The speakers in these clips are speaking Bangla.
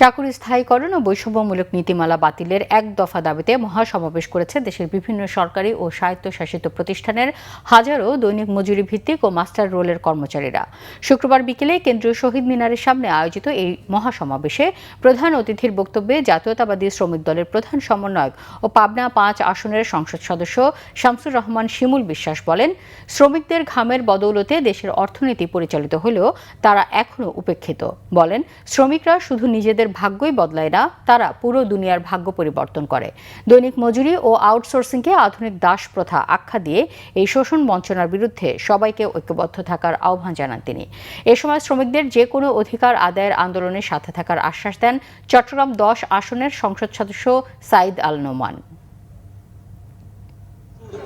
চাকুরি স্থায়ীকরণ ও বৈষম্যমূলক নীতিমালা বাতিলের এক দফা দাবিতে মহাসমাবেশ করেছে দেশের বিভিন্ন সরকারি ও স্বায়ত্তশাসিত প্রতিষ্ঠানের হাজারো দৈনিক মজুরি ভিত্তিক ও মাস্টার রোলের কর্মচারীরা। শুক্রবার বিকেলে কেন্দ্রীয় শহীদ মিনারের সামনে আয়োজিত এই মহাসমাবেশে প্রধান অতিথির বক্তব্যে জাতীয়তাবাদী শ্রমিক দলের প্রধান সমন্বয়ক ও পাবনা ৫ আসনের সংসদ সদস্য শামসুর রহমান শিমুল বিশ্বাস বলেন, শ্রমিকদের ঘামের বদৌলতে দেশের অর্থনীতি পরিচালিত হলেও তারা এখনও উপেক্ষিত। বলেন, শ্রমিকরা শুধু নিজেদের ভাগ্যই বদলায় না, তারা পুরো দুনিয়ার ভাগ্য পরিবর্তন করে। দৈনিক মজুরি ও আউটসোর্সিংকে আধুনিক দাস প্রথা আখ্যা দিয়ে এই শোষণ বঞ্চনার বিরুদ্ধে সবাইকে ঐক্যবদ্ধ থাকার আহ্বান জানান তিনি। এ সময় শ্রমিকদের যে কোনো অধিকার আদায়ের আন্দোলনের সাথে থাকার আশ্বাস দেন চট্টগ্রাম ১০ আসনের সংসদ সদস্য সাইদ আল নোমান।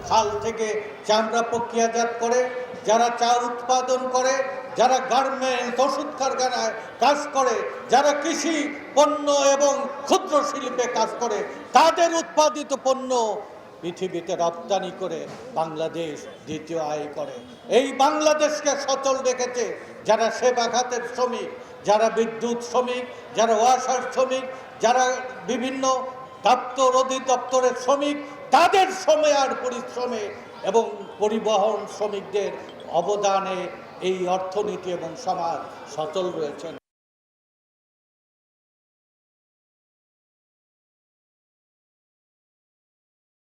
খাল থেকে চামড়া প্রক্রিয়াজাত করে, যারা চা উৎপাদন করে, যারা গার্মেন্টস ওষুধ কারখানায় কাজ করে, যারা কৃষি পণ্য এবং ক্ষুদ্র শিল্পে কাজ করে, তাদের উৎপাদিত পণ্য পৃথিবীতে রপ্তানি করে বাংলাদেশ দ্বিতীয় আয় করে। এই বাংলাদেশকে সচল রেখেছে যারা সেবা খাতের শ্রমিক, যারা বিদ্যুৎ শ্রমিক, যারা ওয়াসার শ্রমিক, যারা বিভিন্ন দপ্তর অধিদপ্তরের শ্রমিক, তাদের সময় আর পরিশ্রমে এবং পরিবহন শ্রমিকদের অবদানে এই অর্থনীতি এবং সমাজ সচল রয়েছেন।